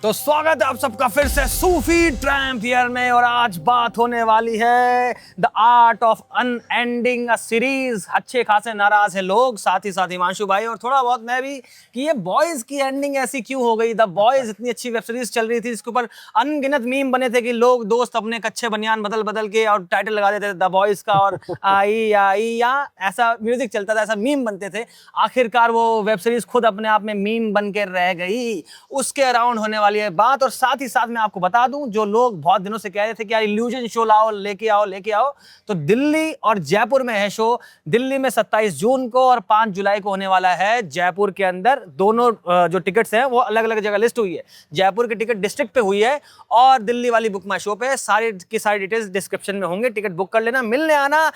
तो स्वागत है आप सबका फिर से सूफी ट्रैम्प ईयर में। और आज बात होने वाली है the art of unending a series. अच्छे खासे नाराज है लोग, साथ ही हिमांशु भाई और थोड़ा बहुत मैं भी, कि ये बॉयज की एंडिंग ऐसी क्यों हो गई। द बॉयज इतनी अच्छी वेब सीरीज चल रही थी, इसके ऊपर अनगिनत मीम बने थे कि लोग दोस्त अपने कच्चे बनियान बदल बदल के और टाइटल लगा देते थे द बॉयज का, और आई आई या ऐसा म्यूजिक चलता था, ऐसा मीम बनते थे। आखिरकार वो वेब सीरीज खुद अपने आप में मीम बन के रह गई। उसके अराउंड होने वाली है बात। और साथ ही साथ मैं आपको बता दूं, जो लोग बहुत दिनों से कह रहे थे कि यार इल्यूजन शो लाओ, लेके आओ, तो दिल्ली और जयपुर में है शो। दिल्ली में 27 जून को और 5 जुलाई को होने वाला है। जयपुर के अंदर दोनों जो टिकट्स हैं वो अलग अलग जगह लिस्ट हुई है। जयपुर की टिकट डिस्ट्रिक्ट पे हुई है और दिल्ली वाली बुक माई शो पे। सारी की सारी डिटेल्स डिस्क्रिप्शन में होंगे, टिकट बुक कर लेना, मिलने आना।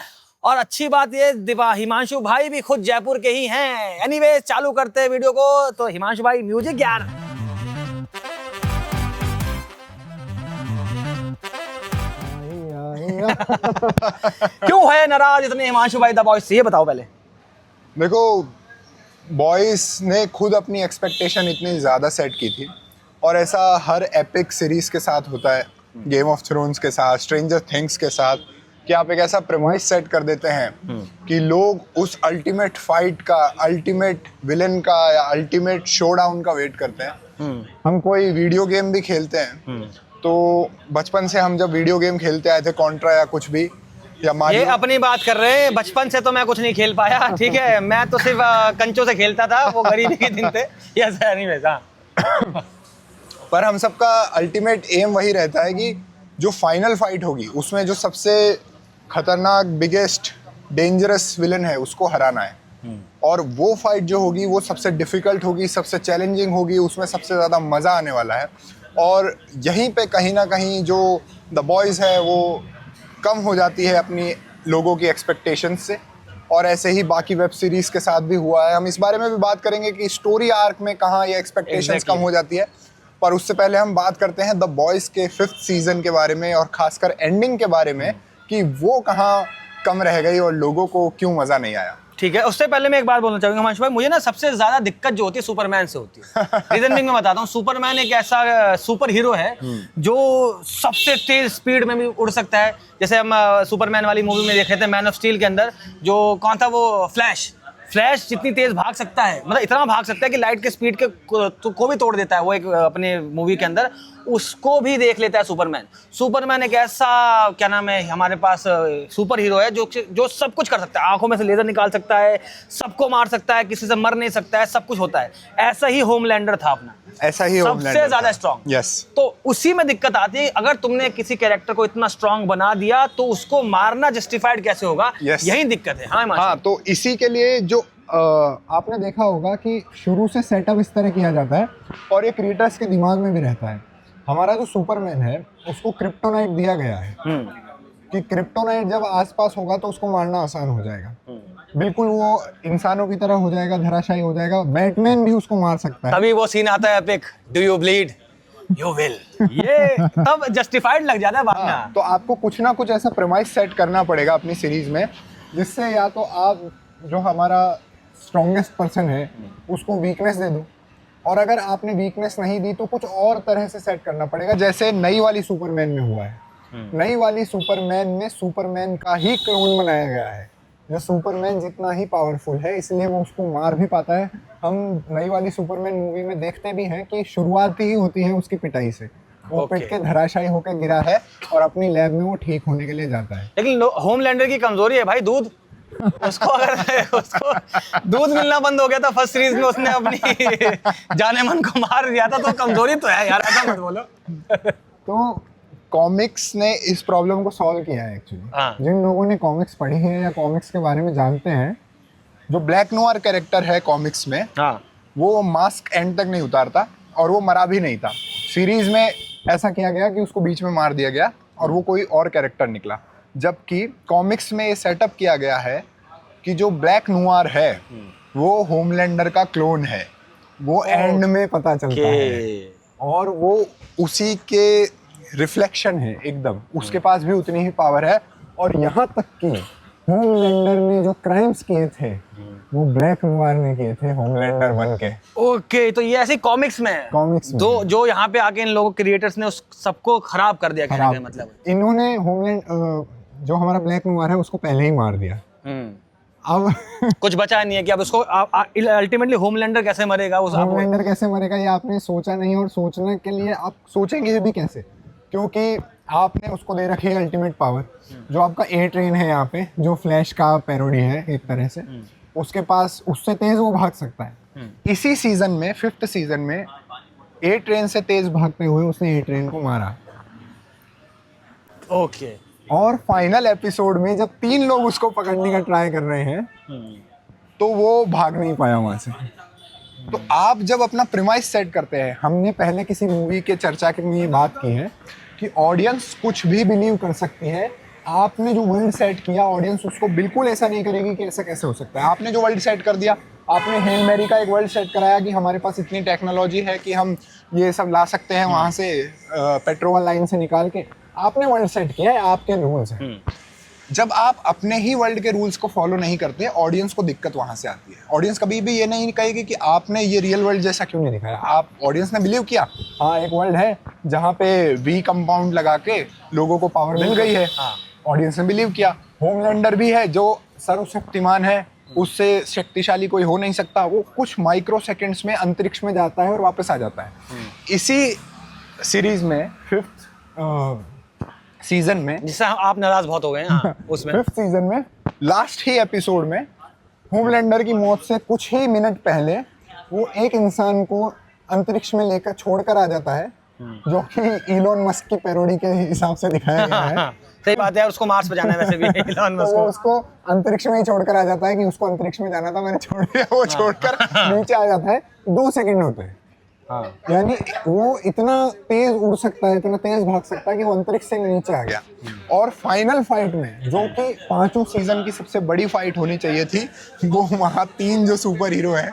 और अच्छी बात ये, हिमांशु भाई भी खुद जयपुर के ही हैं। एनीवे, चालू करते हैं वीडियो को। तो हिमांशु भाई म्यूजिक यार। क्यों है नाराज इतने हिमांशु भाई द बॉयज से, ये बताओ पहले। देखो, बॉयज ने खुद अपनी एक्सपेक्टेशन इतनी ज़्यादा सेट की थी और ऐसा हर एपिक सीरीज के साथ होता है, गेम ऑफ थ्रोन्स के साथ, स्ट्रेंजर थिंग्स के साथ, कि आप एक ऐसा प्रेमाइस सेट कर देते हैं कि लोग उस अल्टीमेट फाइट का, अल्टीमेट विलन का या अल्टीमेट शोडाउन का वेट करते हैं। हम कोई वीडियो गेम भी खेलते हैं तो बचपन से हम जब वीडियो गेम खेलते आए थे, कॉन्ट्रा या कुछ भी, या ये अपनी बात कर रहे हैं। बचपन से तो मैं कुछ नहीं खेल पाया, ठीक है। मैं तो सिर्फ कंचों से खेलता था, वो गरीबी के दिन थे। ऐसा नहीं वैसा। पर हम सबका अल्टीमेट एम वही रहता है कि जो फाइनल फाइट होगी उसमें जो सबसे खतरनाक, बिगेस्ट, डेंजरस विलन है उसको हराना है। और वो फाइट जो होगी वो सबसे डिफिकल्ट होगी, सबसे चैलेंजिंग होगी, उसमें सबसे ज़्यादा मज़ा आने वाला है। और यहीं पे कहीं ना कहीं जो द बॉयज़ है वो कम हो जाती है अपनी लोगों की एक्सपेक्टेशंस से। और ऐसे ही बाकी वेब सीरीज़ के साथ भी हुआ है। हम इस बारे में भी बात करेंगे कि स्टोरी आर्क में कहाँ ये एक्सपेक्टेशंस कम हो जाती है। पर उससे पहले हम बात करते हैं द बॉयज़ के 5th सीज़न के बारे में और ख़ासकर एंडिंग के बारे में, कि वो कहाँ कम रह गई और लोगों को क्यों मज़ा नहीं आया। ठीक है, उससे पहले मैं एक बात बोलना चाहूंगा हिमांशु भाई। मुझे ना सबसे ज्यादा दिक्कत जो होती है सुपरमैन से होती है। रीजन भी मैं बताता हूँ। सुपरमैन एक ऐसा सुपर हीरो है जो सबसे तेज स्पीड में भी उड़ सकता है। जैसे हम सुपरमैन वाली मूवी में देखे थे, मैन ऑफ स्टील के अंदर, जो कौन था वो, फ्लैश जितनी तेज भाग सकता है, मतलब इतना भाग सकता है कि लाइट के स्पीड के को भी तोड़ देता है वो, एक अपने मूवी के अंदर। उसको भी देख लेता है सुपरमैन एक ऐसा, क्या नाम है, हमारे पास सुपर हीरो है जो सब कुछ कर सकता है। आंखों में से लेजर निकाल सकता है, सबको मार सकता है, किसी से मर नहीं सकता है, सब कुछ होता है। ऐसा ही होमलैंडर था अपना, ऐसा ही सबसे ज्यादा स्ट्रॉन्ग। यस। तो उसी में दिक्कत आती है, अगर तुमने किसी कैरेक्टर को इतना स्ट्रॉन्ग बना दिया तो उसको मारना जस्टिफाइड कैसे होगा। यही दिक्कत है। हाँ, तो इसी के लिए जो आपने देखा होगा कि शुरू से सेटअप इस तरह किया जाता है और ये क्रिएटर्स के दिमाग में भी रहता है। हमारा जो सुपरमैन है उसको क्रिप्टोनाइट दिया गया है कि क्रिप्टोनाइट जब आसपास होगा तो उसको मारना आसान हो जाएगा। बिल्कुल वो इंसानों की तरह हो जाएगा, धराशायी हो जाएगा। बैटमैन भी उसको मार सकता है। तभी वो सीन आता है epic, do you bleed, you will. ये तब जस्टिफाइड लग जाता है बाद में। तो आपको कुछ ना कुछ ऐसा प्रेमाइस सेट करना पड़ेगा अपनी सीरीज में, जिससे या तो आप जो हमारा स्ट्रॉन्गेस्ट पर्सन है उसको वीकनेस दे दो, और अगर आपने वीकनेस नहीं दी तो कुछ और तरह से सेट करना पड़ेगा, जैसे नई वाली सुपरमैन में हुआ है। नई वाली सुपरमैन में सुपरमैन का ही क्लोन बनाया गया है, जो सुपरमैन जितना ही पावरफुल है, इसलिए वो उसको मार भी पाता है। हम नई वाली सुपरमैन मूवी में देखते भी हैं कि शुरुआत ही होती है उसकी पिटाई से। वो पिट के धराशायी होकर गिरा है और अपनी लैब में वो ठीक होने के लिए जाता है। लेकिन होमलैंडर की कमजोरी है भाई, दूध। उसको दूध मिलना बंद हो गया था फर्स्ट सीरीज में, उसने अपनी जाने मन को मार दिया था। तो कमजोरी तो है यार, ऐसा मत बोलो। तो कॉमिक्स ने इस प्रॉब्लम को सॉल्व किया है एक्चुअली। जिन लोगों ने कॉमिक्स पढ़ी है या कॉमिक्स के बारे में जानते हैं, जो ब्लैक नोयर कैरेक्टर है कॉमिक्स में, वो मास्क एंड तक नहीं उतारता और वो मरा भी नहीं था। सीरीज में ऐसा किया गया कि उसको बीच में मार दिया गया और वो कोई और कैरेक्टर निकला। जबकि कॉमिक्स में ये सेटअप किया गया है कि जो ब्लैक नोयर है वो होमलैंडर का क्लोन है। वो एंड में पता चलता है और वो उसी के रिफ्लेक्शन है एकदम। उसके पास भी उतनी ही पावर है। और यहाँ तक कि होमलैंडर ने जो क्राइम्स किए थे वो ब्लैक नोयर ने किए थे होमलैंडर 1 के। ओके, तो ये ऐसे कॉमिक्स में है, कॉमिक्स में जो यहाँ पे आके इन लोगों क्रिएटर्स ने उस सबको खराब कर दिया, कहने का मतलब है। इन्होंने होमलैंड जो हमारा ब्लैक नोयर है उसको पहले ही मार दिया। अब कुछ बचा नहीं है कि अब उसको अल्टीमेटली होमलैंडर कैसे मरेगा, उस होमलैंडर कैसे मरेगा ये आपने सोचा नहीं, और सोचने के लिए आप सोचेंगे भी कैसे, क्योंकि आपने उसको दे रखी है अल्टीमेट पावर। जो आपका ए ट्रेन है यहाँ पे, जो फ्लैश का पैरोडी है एक तरह से, उसके पास उससे तेज वो भाग सकता है। इसी सीजन में 5th सीजन में ए ट्रेन से तेज भागते हुए उसने ए ट्रेन को मारा। ओके, और फाइनल एपिसोड में जब 3 लोग उसको पकड़ने का ट्राई कर रहे हैं तो वो भाग नहीं पाया वहां से। तो आप जब अपना प्रीमाइस सेट करते हैं, हमने पहले किसी मूवी के चर्चा में ये बात की है कि ऑडियंस कुछ भी बिलीव कर सकती है। आपने जो वर्ल्ड सेट किया, ऑडियंस उसको बिल्कुल ऐसा नहीं करेगी कि ऐसा कैसे हो सकता है। आपने जो वर्ल्ड सेट कर दिया, आपने हेल मैरी का एक वर्ल्ड सेट कराया कि हमारे पास इतनी टेक्नोलॉजी है कि हम ये सब ला सकते हैं वहाँ से पेट्रोल लाइन से निकाल के। आपने वर्ल्ड सेट किया है, आपके रूल्स हैं। जब आप अपने ही वर्ल्ड के रूल्स को फॉलो नहीं करते, ऑडियंस को दिक्कत वहाँ से आती है। ऑडियंस कभी भी ये नहीं कहेगी कि आपने ये रियल वर्ल्ड जैसा क्यों नहीं दिखाया। आप ऑडियंस ने बिलीव किया, हाँ एक वर्ल्ड है जहाँ पे वी कंपाउंड लगा के लोगों को पावर मिल गई है, ऑडियंस ने बिलीव किया। होमलैंडर भी है जो सर्वशक्तिमान है, उससे शक्तिशाली कोई हो नहीं सकता। वो कुछ माइक्रो सेकेंड्स में अंतरिक्ष में जाता है और वापस आ जाता है। इसी सीरीज में 5th सीजन में, जिससे आप नाराज बहुत हो गए हैं उसमें 5th सीजन में लास्ट ही एपिसोड में होमलैंडर की मौत से कुछ ही मिनट पहले वो एक इंसान को अंतरिक्ष में लेकर छोड़कर आ जाता है, जो कि इलोन मस्क की पैरोडी के हिसाब से दिखाया गया है। सही बात है, उसको मार्स पे जाना है वैसे भी इलोन मस्क तो वो को। उसको अंतरिक्ष में ही छोड़कर आ जाता है कि उसको अंतरिक्ष में जाना था, मैंने छोड़ दिया। वो छोड़कर नीचे आ जाता है, 2 सेकंड होते हैं। यानी वो इतना तेज उड़ सकता है, इतना तेज भाग सकता है कि वो अंतरिक्ष से नीचे आ गया। और फाइनल फाइट में, जो कि 5वें सीजन की सबसे बड़ी फाइट होनी चाहिए थी, वो वहाँ 3 जो सुपर हीरो है,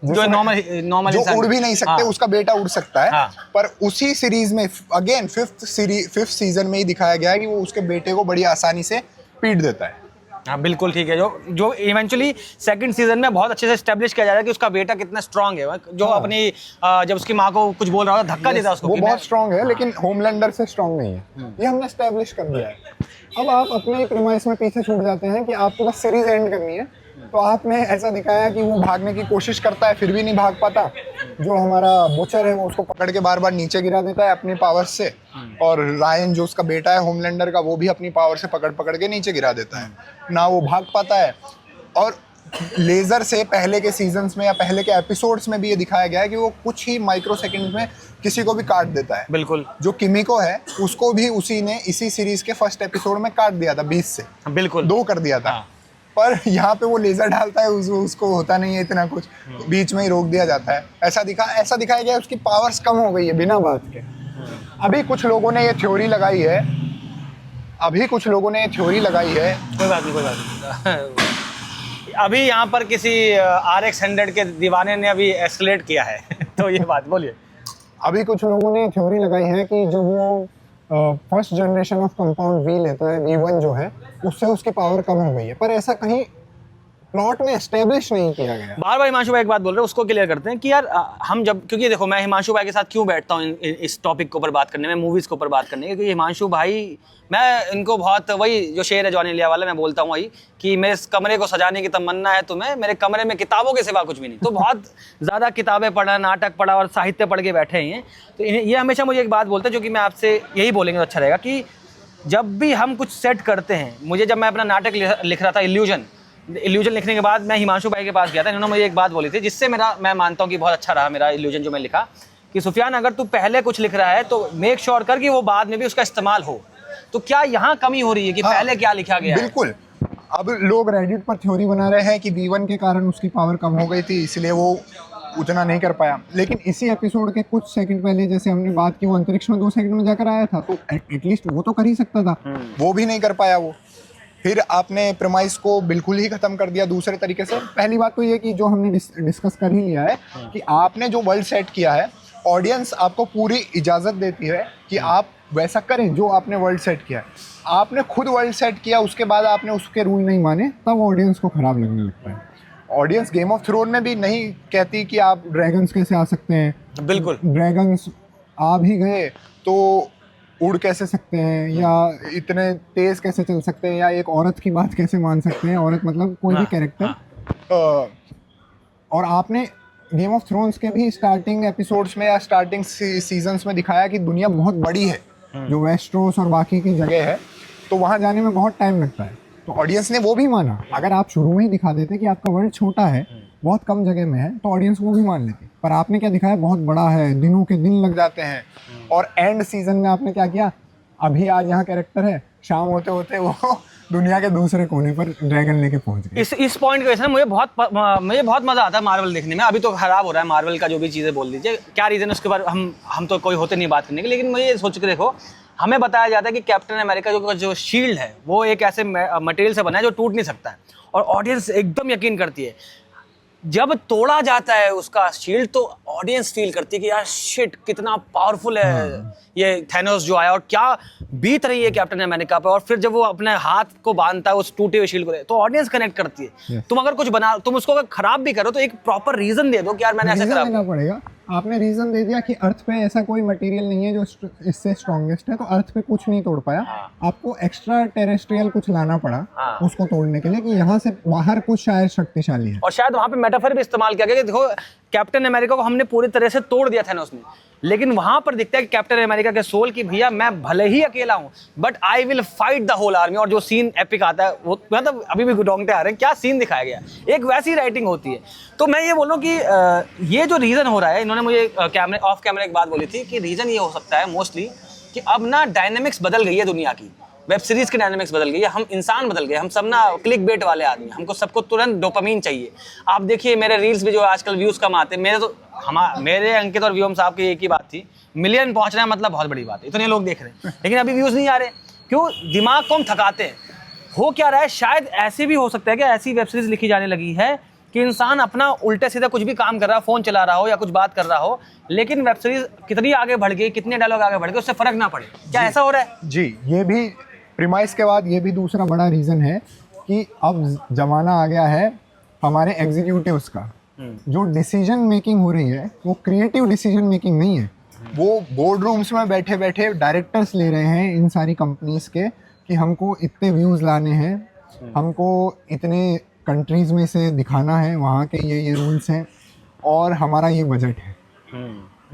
जो नॉर्मल जो उड़ भी नहीं सकते, उसका बेटा उड़ सकता है। पर उसी सीरीज में अगेन 5th सीजन में ही दिखाया गया है कि वो उसके बेटे को बड़ी आसानी से पीट देता है। हाँ बिल्कुल ठीक है। जो इवेंचुअली 2nd सीजन में बहुत अच्छे से एस्टेब्लिश किया जा रहा है कि उसका बेटा कितना स्ट्रांग है। जो अपनी जब उसकी माँ को कुछ बोल रहा था, धक्का देता उसको, वो बहुत स्ट्रांग है, लेकिन होमलैंडर से स्ट्रांग नहीं है। ये हमने एस्टेब्लिश कर दिया है। अब आप अपने प्रीमाइस में पीछे छूट जाते हैं कि आपको बस सीरीज एंड करनी है, तो आपने ऐसा दिखाया कि वो भागने की कोशिश करता है फिर भी नहीं भाग पाता। जो हमारा बुचर है वो उसको पकड़ के बार बार नीचे गिरा देता है अपनी पावर से, और रायन जो उसका बेटा है होमलैंडर का, वो भी अपनी पावर से पकड़ पकड़ के नीचे गिरा देता है। ना वो भाग पाता है, और लेजर से पहले के सीजन्स में या पहले के एपिसोड्स में भी ये दिखाया गया है कि वो कुछ ही माइक्रो सेकंड में किसी को भी काट देता है। बिल्कुल। जो किमिको है उसको भी उसी ने इसी सीरीज के फर्स्ट एपिसोड में काट दिया था 20 से, बिल्कुल 2 कर दिया था। पर यहाँ पे वो लेजर डालता है, उसको होता नहीं है इतना कुछ, बीच में ही रोक दिया जाता है। ऐसा दिखाया गया उसकी पावर्स कम हो गई है बिना बात के। अभी कुछ लोगों ने ये थ्योरी लगाई है, कोई बात नहीं। अभी यहाँ पर किसी RX 100 के दीवाने ने अभी एस्केलेट किया है तो ये बात बोलिए। अभी कुछ लोगों ने थ्योरी लगाई है कि जो वो first generation of compound V लेता है, V1 जो है, उससे उसकी पावर कम हो गई है। पर ऐसा कहीं प्लॉट में एस्टेब्लिश नहीं किया गया। बार बार हिमांशु भाई एक बात बोल रहे हैं, उसको क्लियर करते हैं कि यार हम जब, क्योंकि देखो मैं हिमांशु भाई के साथ क्यों बैठता हूँ इस टॉपिक के ऊपर बात करने में, मूवीज़ के ऊपर बात करने, क्योंकि हिमांशु भाई, मैं इनको बहुत, वही जो शेर है जॉनी लिया वाला, मैं बोलता हूँ वही कि मेरे कमरे को सजाने की तमन्ना है तुम्हें, मेरे कमरे में किताबों के सिवा कुछ भी नहीं। तो बहुत ज़्यादा किताबें पढ़ा, नाटक पढ़ा और साहित्य पढ़ के बैठे हैं। तो ये हमेशा मुझे एक बात बोलते हैं, जो कि मैं आपसे यही बोलेंगे तो अच्छा रहेगा, कि जब भी हम कुछ सेट करते हैं, मुझे जब मैं अपना नाटक लिख रहा था इल्यूजन लिखने के बाद मैं हिमांशु भाई के पास गया था, इन्होंने मुझे एक बात बोली थी जिससे मैं मानता हूँ कि बहुत अच्छा रहा मेरा इल्यूजन जो मैं लिखा, कि सुफियान अगर तू पहले कुछ लिख रहा है तो मेक श्योर कर कि वो बाद में भी उसका इस्तेमाल हो। तो क्या यहाँ कमी हो रही है कि पहले क्या लिखा गया है? बिल्कुल। अब लोग रेडिट पर थ्योरी बना रहे हैं कि V1 के कारण उसकी पावर कम हो गई थी, इसलिए वो उतना नहीं कर पाया। लेकिन इसी एपिसोड के कुछ सेकंड पहले जैसे हमने बात की, वो अंतरिक्ष में 2 सेकंड में जाकर आया था, तो एटलीस्ट वो तो कर ही सकता था। वो भी नहीं कर पाया वो। फिर आपने प्रेमाइस को बिल्कुल ही खत्म कर दिया दूसरे तरीके से। पहली बात तो ये कि जो हमने डिस्कस कर ही लिया है कि आपने जो वर्ल्ड सेट किया है ऑडियंस आपको पूरी इजाज़त देती है कि आप वैसा करें जो आपने वर्ल्ड सेट किया है। आपने खुद वर्ल्ड सेट किया, उसके बाद आपने उसके रूल नहीं माने, तब ऑडियंस को ख़राब लगने लगता है। ऑडियंस गेम ऑफ थ्रोन में भी नहीं कहती कि आप ड्रैगन्स कैसे आ सकते हैं, बिल्कुल ड्रैगन्स आ भी गए तो उड़ कैसे सकते हैं, या इतने तेज़ कैसे चल सकते हैं, या एक औरत की बात कैसे मान सकते हैं, औरत मतलब कोई भी कैरेक्टर। और आपने गेम ऑफ थ्रोन्स के भी स्टार्टिंग एपिसोड्स में या स्टार्टिंग सीजन्स में दिखाया कि दुनिया बहुत बड़ी है, जो वेस्ट्रोस और बाकी की जगह है, तो वहाँ जाने में बहुत टाइम लगता है। तो ऑडियंस ने वो भी माना। अगर आप शुरू में ही दिखा देते कि आपका वर्ल्ड छोटा है, बहुत कम जगह में है, तो ऑडियंस वो भी मान लेती। पर आपने क्या दिखाया, बहुत बड़ा है, दिनों के दिन लग जाते हैं। और एंड सीजन में आपने क्या किया, अभी आज यहाँ कैरेक्टर है, शाम होते होते वो दुनिया के दूसरे कोने पर ड्रैगन लेके पहुंच गए। इस पॉइंट की वजह से मुझे बहुत मजा आता है मार्वल देखने में। अभी तो खराब हो रहा है मार्वल का, जो भी चीज़ें बोल दीजिए, क्या रीज़न है उसके बारे में हम तो कोई होते नहीं बात करने के, लेकिन मुझे ये सोच के देखो, हमें बताया जाता है कि कैप्टन अमेरिका जो शील्ड है वो एक ऐसे मटेरियल से बना है जो टूट नहीं सकता है, और ऑडियंस एकदम यकीन करती है। जब तोड़ा जाता है उसका शील्ड तो ऑडियंस फील करती है कि यार शिट, कितना पावरफुल है ये थैनोस जो आया, और क्या बीत रही है कैप्टन अमेरिका पे। और फिर जब वो अपने हाथ को बांधता है उस टूटे हुए शील्ड को, तो ऑडियंस कनेक्ट करती है। तुम अगर कुछ बना, तुम उसको अगर खराब भी करो तो एक प्रॉपर रीजन दे दो कि यार मैंने ऐसा खराब देना पड़ेगा। आपने रीजन दे दिया कि अर्थ पे ऐसा कोई मटेरियल नहीं है जो इससे स्ट्रॉन्गेस्ट है, तो अर्थ पे कुछ नहीं तोड़ पाया। आपको एक्स्ट्रा टेरेस्ट्रियल कुछ लाना पड़ा उसको तोड़ने के लिए, कि यहाँ से बाहर कुछ शायद शक्तिशाली है। और शायद वहां पे मेटाफर भी इस्तेमाल किया गया कि देखो कैप्टन अमेरिका को हमने पूरी तरह से तोड़ दिया था ना उसने, लेकिन वहां पर दिखता है कि कैप्टन अमेरिका के सोल की भैया मैं भले ही अकेला हूं but I will fight the whole army. और जो सीन एपिक आता है वो मतलब अभी भी रोंगटे आ रहे हैं, क्या सीन दिखाया गया, एक वैसी राइटिंग होती है। तो मैं ये बोलूं कि ये जो रीजन हो रहा है, इन्होंने मुझे ऑफ कैमरा एक बात बोली थी कि रीजन ये हो सकता है मोस्टली कि अब ना डायनेमिक्स बदल गई है दुनिया की, वेब सीरीज की डायनेमिक्स बदल गई है, हम इंसान बदल गए, हम सब ना क्लिक बेट वाले आदमी, हमको सबको तुरंत डोपामीन चाहिए। आप देखिए मेरे रील्स भी जो आजकल व्यूज़ कम आते हैं, मेरे अंकित और व्योम साहब की एक ही बात थी, मिलियन पहुंचना मतलब बहुत बड़ी बात है, इतने लोग देख रहे हैं, लेकिन अभी व्यूज़ नहीं आ रहे। क्यों? दिमाग को हम थकाते हैं। हो क्या रहा है, शायद ऐसे भी हो सकता है कि ऐसी वेब सीरीज लिखी जाने लगी है कि इंसान अपना उल्टे सीधा कुछ भी काम कर रहा हो, फ़ोन चला रहा हो या कुछ बात कर रहा हो, लेकिन वेब सीरीज कितनी आगे बढ़ गई, कितने डायलॉग आगे बढ़ गए, उससे फ़र्क ना पड़े। क्या ऐसा हो रहा है? जी, ये भी प्रीमाइस के बाद ये भी दूसरा बड़ा रीज़न है कि अब ज़माना आ गया है हमारे एग्जीक्यूटिव्स का। जो डिसीजन मेकिंग हो रही है वो क्रिएटिव डिसीजन मेकिंग नहीं है, वो बोर्ड रूम्स में बैठे बैठे डायरेक्टर्स ले रहे हैं इन सारी कंपनीज के कि हमको इतने व्यूज़ लाने हैं, हमको इतने कंट्रीज़ में से दिखाना है, वहाँ के ये रूल्स हैं और हमारा ये बजट है।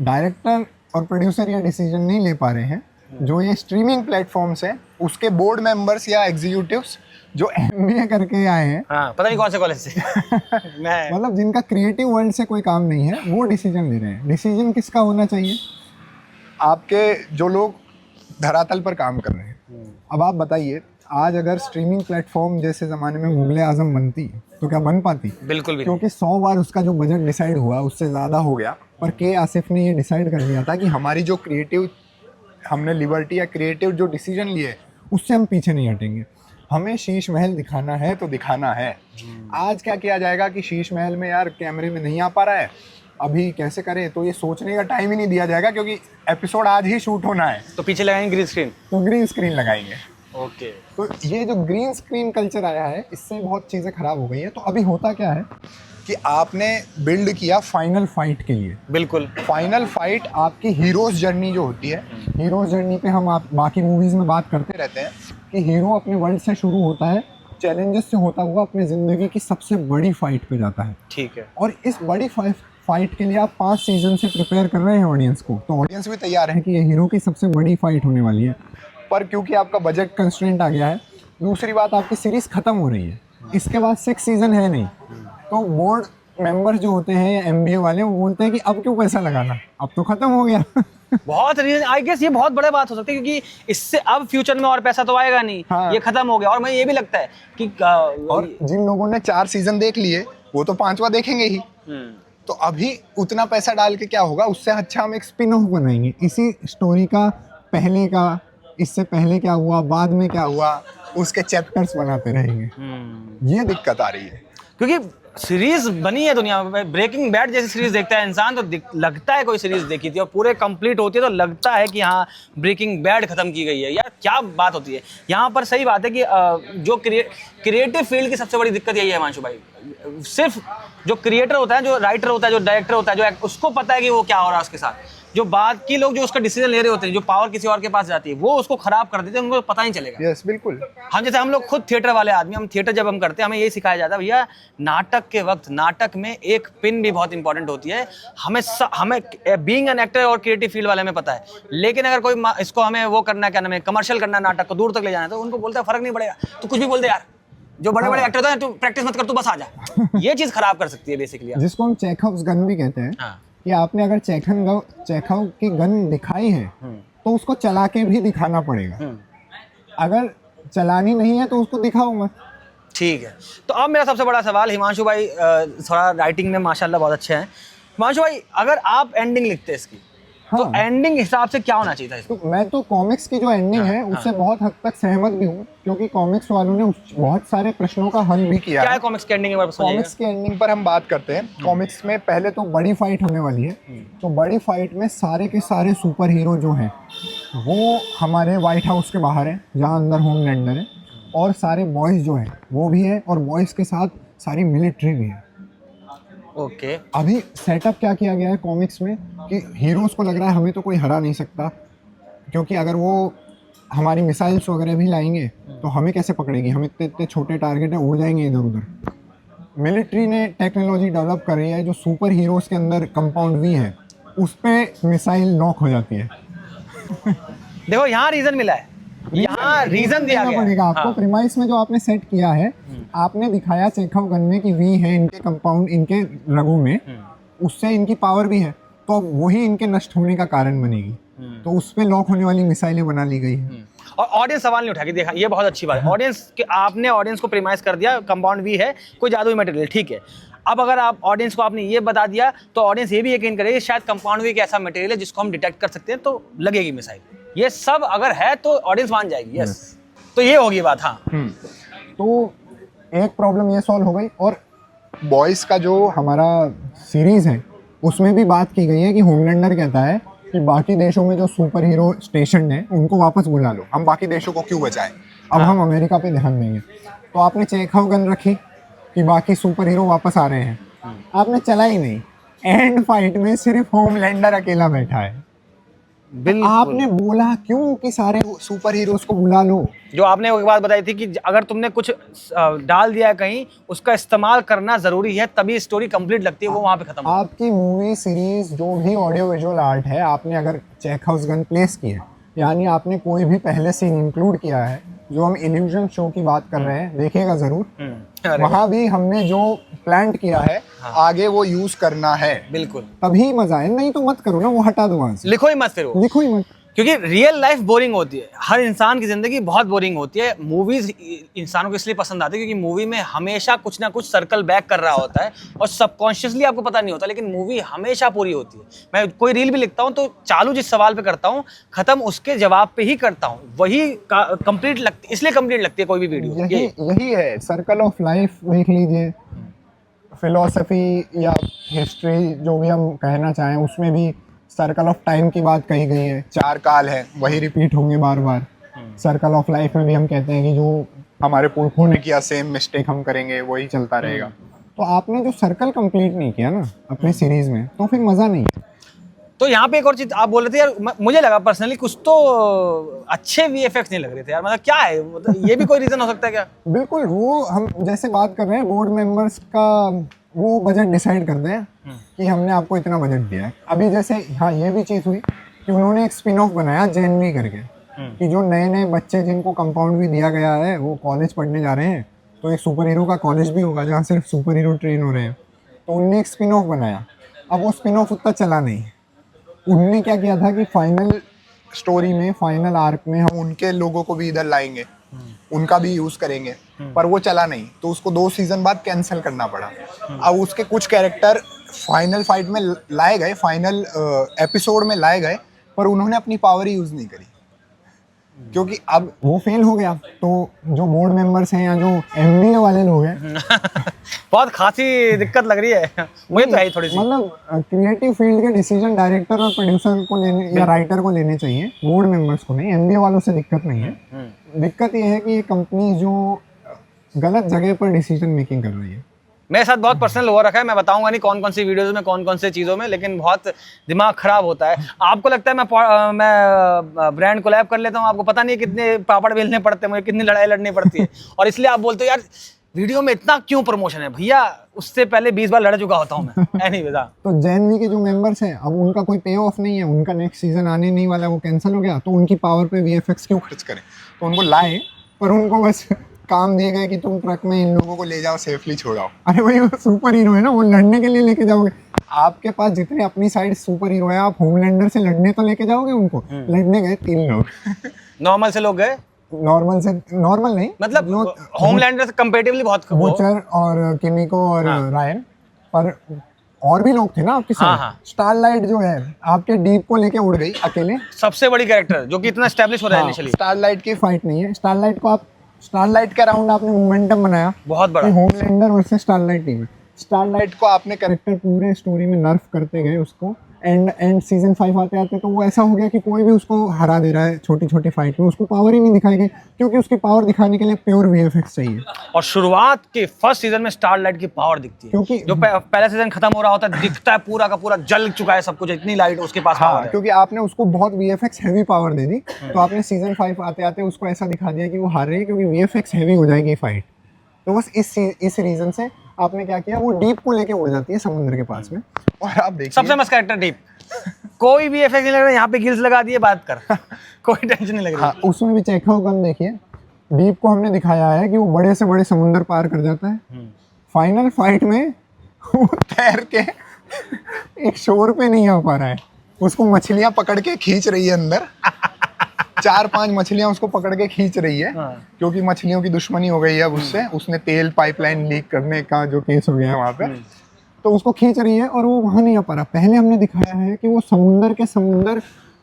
डायरेक्टर और प्रोड्यूसर ये डिसीजन नहीं ले पा रहे हैं। जो ये स्ट्रीमिंग प्लेटफॉर्म्स है उसके बोर्ड मेंबर्स या एग्जीक्यूटिव्स जो MBA करके आए हैं, पता नहीं कौन से कॉलेज से मतलब जिनका क्रिएटिव वर्ल्ड से कोई काम नहीं है, वो डिसीजन ले रहे हैं। डिसीजन किसका होना चाहिए? आपके जो लोग धरातल पर काम कर रहे हैं। अब आप बताइए, आज अगर स्ट्रीमिंग प्लेटफॉर्म जैसे ज़माने में मुगल आजम बनती तो क्या बन पाती? बिल्कुल भी, क्योंकि 100 बार उसका जो बजट डिसाइड हुआ उससे ज़्यादा हो गया। पर के आसिफ ने ये डिसाइड कर लिया था कि हमारी जो क्रिएटिव हमने लिबर्टी या क्रिएटिव जो डिसीजन लिए उससे हम पीछे नहीं हटेंगे, हमें शीश महल दिखाना है तो दिखाना है। आज क्या किया जाएगा कि शीश महल में यार कैमरे में नहीं आ पा रहा है, अभी कैसे करें, तो ये सोचने का टाइम ही नहीं दिया जाएगा क्योंकि एपिसोड आज ही शूट होना है, तो पीछे लगाएंगे ग्रीन स्क्रीन, तो ग्रीन स्क्रीन लगाएंगे। ओके। तो ये जो ग्रीन स्क्रीन कल्चर आया है इससे बहुत चीज़ें खराब हो गई है। तो अभी होता क्या है कि आपने बिल्ड किया फाइनल फाइट के लिए। बिल्कुल, फाइनल फाइट आपकी हीरोज जर्नी जो होती है, हीरोज जर्नी पे हम आप बाकी मूवीज़ में बात करते रहते हैं कि हीरो अपने वर्ल्ड से शुरू होता है, चैलेंजेस से होता हुआ अपनी ज़िंदगी की सबसे बड़ी फाइट पे जाता है। ठीक है। और इस बड़ी फाइट के लिए आप 5 सीजन से प्रिपेयर कर रहे हैं ऑडियंस को, तो ऑडियंस भी तैयार है कि ये हीरो की सबसे बड़ी फाइट होने वाली है। पर क्योंकि आपका बजट कंस्ट्रेंट आ गया है, दूसरी बात आपकी सीरीज़ ख़त्म हो रही है, इसके बाद 6 सीज़न है नहीं, तो बोर्ड मेंबर्स जो होते हैं या MBA वाले वो बोलते हैं कि अब क्यों पैसा लगाना, अब तो ख़त्म हो गया। बहुत रीजन, आई गेस ये बहुत बड़ी बात हो सकती है क्योंकि इससे अब फ्यूचर में और पैसा तो आएगा नहीं। हाँ। ये खत्म हो गया। और मुझे ये भी लगता है कि और जिन लोगों ने 4 सीजन देख लिए वो तो 5वां देखेंगे ही। तो अभी उतना पैसा डाल के क्या होगा, उससे अच्छा हम एक स्पिन ऑफ बनाएंगे इसी स्टोरी का, पहले का, इससे पहले क्या हुआ, बाद में क्या हुआ, उसके चैप्टर्स बनाते रहेंगे। ये दिक्कत आ रही है क्योंकि सीरीज बनी है दुनिया में। ब्रेकिंग बैड जैसी सीरीज देखता है इंसान तो लगता है कोई सीरीज देखी थी, और पूरे कंप्लीट होती है तो लगता है कि हाँ ब्रेकिंग बैड खत्म की गई है। यार क्या बात होती है यहाँ पर। सही बात है कि जो क्रिएटिव फील्ड की सबसे बड़ी दिक्कत यही है हिमांशु भाई, सिर्फ जो क्रिएटर होता है, जो राइटर होता है, जो डायरेक्टर होता है, जो उसको पता है कि वो क्या हो रहा है उसके साथ। जो बाकी लोग जो उसका डिसीजन ले रहे होते हैं, जो पावर किसी और के पास जाती है, वो उसको खराब कर देते हैं, उनको पता नहीं चलेगा। यस बिल्कुल। हम लोग खुद थिएटर वाले आदमी, हम थिएटर जब हम करते हैं हमें ये सिखाया जाता है भैया नाटक के वक्त, नाटक में एक पिन भी बहुत इंपॉर्टेंट होती है। हमें बीइंग एन एक्टर और क्रिएटिव फील्ड वाले में पता है, लेकिन अगर कोई इसको हमें वो करना है, क्या नाम है, कमर्शियल करना है, नाटक को दूर तक ले जाना है, तो उनको बोलता है फर्क नहीं पड़ेगा, तू कुछ भी बोल दे यार, जो बड़े बड़े एक्टर होते हैं तू प्रैक्टिस मत कर, तू बस आ जा। ये चीज खराब कर सकती है बेसिकली, जिसको हम चेखव्स गन भी कहते हैं। हाँ। कि आपने अगर चेखव की गन दिखाई है तो उसको चला के भी दिखाना पड़ेगा, अगर चलानी नहीं है तो उसको दिखाओ मत। ठीक है, तो अब मेरा सबसे बड़ा सवाल, हिमांशु भाई थोड़ा राइटिंग में माशाल्लाह बहुत अच्छे हैं। हिमांशु भाई अगर आप एंडिंग लिखते इसकी, तो एंडिंग हिसाब से क्या होना चाहिए था इसको? तो मैं तो कॉमिक्स की जो एंडिंग है उससे बहुत हद तक सहमत भी हूँ, क्योंकि कॉमिक्स वालों ने बहुत सारे प्रश्नों का हल भी किया। क्या है कॉमिक्स की एंडिंग? कॉमिक्स की एंडिंग पर हम बात करते हैं। कॉमिक्स में पहले तो बड़ी फाइट होने वाली है, तो बड़ी फाइट में सारे के सारे सुपर हीरो जो हैं वो हमारे व्हाइट हाउस के बाहर है, जहाँ अंदर होमलैंडर है, और सारे बॉयज़ जो हैं वो भी है, और बॉयज़ के साथ सारी मिलिट्री भी है। ओके अभी सेटअप क्या किया गया है कॉमिक्स में कि हीरोज़ को लग रहा है हमें तो कोई हरा नहीं सकता, क्योंकि अगर वो हमारी मिसाइल्स वगैरह भी लाएंगे तो हमें कैसे पकड़ेगी, हम इतने इतने छोटे टारगेट हैं, उड़ जाएंगे इधर उधर। मिलिट्री ने टेक्नोलॉजी डेवलप कर रही है, जो सुपर हीरोज़ के अंदर कंपाउंड वी है उस पर मिसाइल नॉक हो जाती है। देखो यहाँ रीज़न मिला है, यहाँ रीजन दिया गया पड़ेगा आपको। हाँ। प्रीमाइस में जो आपने सेट किया है, आपने दिखाया चेखव गन में कि वी है इनके कंपाउंड, इनके रगों में, उससे इनकी पावर भी है, तो वही इनके नष्ट होने का कारण बनेगी, तो उस पे लॉक होने वाली मिसाइलें बना ली गई है। और ऑडियंस सवाल नहीं उठा के देखा, ये बहुत अच्छी बात है। ऑडियंस के आपने ऑडियंस को प्रीमाइज कर दिया कंपाउंड वी है, कोई जादुई मटेरियल, ठीक है। अब अगर आप ऑडियंस को आपने ये बता दिया तो ऑडियंस ये भी यकीन करेगी शायद कंपाउंड वी एक ऐसा मटेरियल है जिसको हम डिटेक्ट कर सकते हैं, तो लगेगी मिसाइल। ये सब अगर है तो ऑडियंस मान जाएगी। यस, तो ये होगी बात। हाँ, तो एक प्रॉब्लम ये सॉल्व हो गई। और बॉयज़ का जो हमारा सीरीज़ है उसमें भी बात की गई है कि होमलैंडर कहता है कि बाकी देशों में जो सुपर हीरो स्टेशन है उनको वापस बुला लो, हम बाकी देशों को क्यों बचाएं, अब हम अमेरिका पे ध्यान देंगे। तो आपने चेखव गन रखी कि बाकी सुपर हीरो वापस आ रहे हैं, आपने चला ही नहीं, एंड फाइट में सिर्फ होमलैंडर अकेला बैठा है। बिल्कुल। आपने बोला क्यों कि सारे सुपर हीरोज को बुला लो? जो आपने एक बात बताई थी कि अगर तुमने कुछ डाल दिया है कहीं, उसका इस्तेमाल करना जरूरी है, तभी स्टोरी कंप्लीट लगती है, वो वहाँ पे खत्म। आपकी मूवी सीरीज जो भी ऑडियो विजुअल आर्ट है, आपने अगर चेखव्स गन प्लेस की है, यानी आपने कोई भी पहले सीन इंक्लूड किया है, जो हम इल्यूजन शो की बात कर रहे हैं, देखिएगा जरूर, वहाँ भी हमने जो प्लांट किया है आगे वो यूज करना है। बिल्कुल, तभी मजा है, नहीं तो मत करो ना, वो हटा दो वहाँ से, लिखो ही मत, फिर वो लिखो ही मत, क्योंकि रियल लाइफ बोरिंग होती है। हर इंसान की जिंदगी बहुत बोरिंग होती है। मूवीज इंसानों को इसलिए पसंद आती है क्योंकि मूवी में हमेशा कुछ ना कुछ सर्कल बैक कर रहा होता है, और सबकॉन्शियसली आपको पता नहीं होता, लेकिन मूवी हमेशा पूरी होती है। मैं कोई रील भी लिखता हूँ तो चालू जिस सवाल पे करता हूँ, खत्म उसके जवाब पे ही करता हूँ, वही कंप्लीट लगती, इसलिए कंप्लीट लगती है कोई भी वीडियो। यही है सर्कल ऑफ लाइफ। देख लीजिए, फिलोसफी या हिस्ट्री जो भी हम कहना चाहें, उसमें भी सर्कल ऑफ टाइम की बात कही गई है, 4 काल है, वही रिपीट होंगे बार बार। सर्कल ऑफ लाइफ में भी हम कहते हैं कि जो हमारे पुरखों ने किया सेम मिस्टेक हम करेंगे, वही चलता रहेगा। तो आपने जो सर्कल कंप्लीट नहीं किया ना अपनी सीरीज में, तो फिर मज़ा नहीं है। तो यहाँ पे एक और चीज़ आप बोल रहे थे यार, मुझे लगा पर्सनली कुछ तो अच्छे VFX नहीं लग रहे थे यार, मतलब क्या है, मतलब ये भी कोई रीज़न हो सकता है क्या? बिल्कुल, वो हम जैसे बात कर रहे हैं, बोर्ड मेंबर्स का वो बजट डिसाइड करते हैं कि हमने आपको इतना बजट दिया है। अभी जैसे हाँ, ये भी चीज़ हुई कि उन्होंने एक स्पिन ऑफ बनाया जेनवी करके, कि जो नए नए बच्चे जिनको कंपाउंड भी दिया गया है, वो कॉलेज पढ़ने जा रहे हैं, तो एक सुपर हीरो का कॉलेज भी होगा जहाँ सिर्फ सुपर हीरो ट्रेन हो रहे हैं। तो उनने एक स्पिन ऑफ बनाया। अब वो स्पिन ऑफ उतना चला नहीं। उनने क्या किया था कि फाइनल स्टोरी में, फाइनल आर्क में हम उनके लोगों को भी इधर लाएंगे, उनका भी यूज करेंगे, पर वो चला नहीं, तो उसको 2 सीजन बाद कैंसिल करना पड़ा। अब उसके कुछ कैरेक्टर फाइनल फाइट में लाए गए, फाइनल एपिसोड में लाए गए, पर उन्होंने अपनी पावर ही यूज नहीं करी। क्योंकि अब वो फेल हो गया, तो जो बोर्ड मेंबर्स हैं या जो एमबीए वाले लोग हैं बहुत खासी दिक्कत लग रही है मुझे तो है ही थोड़ी सी। मतलब क्रिएटिव फील्ड के डिसीजन डायरेक्टर और प्रोड्यूसर को लेने या राइटर को लेने चाहिए, बोर्ड मेंबर्स को नहीं। एमबीए वालों से दिक्कत नहीं है। दिक्कत ये है कि ये कंपनी जो गलत जगह पर डिसीजन मेकिंग कर रही है। मेरे साथ बहुत पर्सनल हो रखा है, मैं बताऊंगा नहीं कौन कौन सी वीडियोस में कौन कौन से चीज़ों में, लेकिन बहुत दिमाग खराब होता है। आपको लगता है मैं ब्रांड कोलैब कर लेता हूँ, आपको पता नहीं है कितने पापड़ बेलने पड़ते हैं मुझे, कितनी लड़ाई लड़नी पड़ती है और इसलिए आप बोलते हो यार वीडियो में इतना क्यों प्रमोशन है। भैया उससे पहले 20 बार लड़ चुका होता हूँ मैं। एनीवेज तो जेनवी के जो मेंबर्स हैं, अब उनका कोई पे ऑफ नहीं है, उनका नेक्स्ट सीजन आने नहीं वाला, वो कैंसिल हो गया, तो उनकी पावर पे वीएफएक्स क्यों खर्च करें। तो उनको लाए, पर उनको बस काम दिए गए कि तुम ट्रक में इन लोगों को ले जाओ, सेफली छोड़ाओ। अरे भाई वो सुपर हीरो है ना, वो लड़ने के लिए लेके जाओगे। आपके पास जितने अपनी साइड सुपर हीरो है, आप होमलैंडर से लड़ने तो लेके जाओगे उनको। लड़ने गए 3 लोग नॉर्मल से लोग गए, नॉर्मल नहीं, मतलब होमलैंडर से कंपैरेटिवली बहुत बूचर और किमिको और रायन, पर और भी लोग थे ना आपके साथ। स्टारलाइट जो है आपके डीप को लेके उड़ गई अकेले, सबसे बड़ी कैरेक्टर जो कि इतना एस्टैब्लिश हो रहा है इनिशियली। स्टारलाइट की फाइट नहीं है, स्टारलाइट के अराउंड आपने मोमेंटम बनाया बहुत बड़ा। होमलैंडर वर्सेस स्टारलाइट टीम है। स्टारलाइट को आपने कैरेक्टर पूरे स्टोरी में नर्फ करते गए उसको, एंड सीजन 5 आते आते तो वो ऐसा हो गया कि कोई भी उसको हरा दे रहा है छोटी छोटी फाइट में, उसको पावर ही नहीं दिखाई गई, क्योंकि उसकी पावर दिखाने के लिए प्योर वीएफएक्स चाहिए। और शुरुआत के फर्स्ट सीजन में स्टारलाइट की पावर दिखती है, क्योंकि जो पहला सीजन खत्म हो रहा होता है दिखता है पूरा का पूरा जल चुका है सब कुछ, इतनी लाइट उसके पास पावर है। क्योंकि आपने उसको बहुत वीएफएक्स हैवी पावर दे दी, तो आपने सीजन 5 आते आते उसको ऐसा दिखा दिया कि वो हार रही है, क्योंकि वीएफएक्स हैवी हो जाएगी फाइट। तो बस इस रीजन से आपने क्या किया, वो डीप को लेके उड़ जाती है समुद्र के पास में। और आप देखिए सबसे मस्त कैरेक्टर डीप, कोई भी इफेक्ट नहीं लग रहा, यहाँ पे गिल्स लगा दिए बात कर कोई टेंशन नहीं लग रही। हाँ, उसमें भी चेकआउट गन देखिए, डीप को हमने दिखाया है कि वो बड़े से बड़े समुद्र पार कर जाता है। फाइनल फाइट में वो तैर के एक शोर पे नहीं आ पा रहा है, उसको मछलियां पकड़ के खींच रही है अंदर 4-5 मछलियां उसको पकड़ के खींच रही है, क्योंकि मछलियों की दुश्मनी हो गई है अब उससे। उसने तेल पाइपलाइन लीक करने का जो केस हो गया है वहाँ पे, तो उसको खींच रही है और वो वहाँ नहीं आ पा रहा। पहले हमने दिखाया है कि वो समुंदर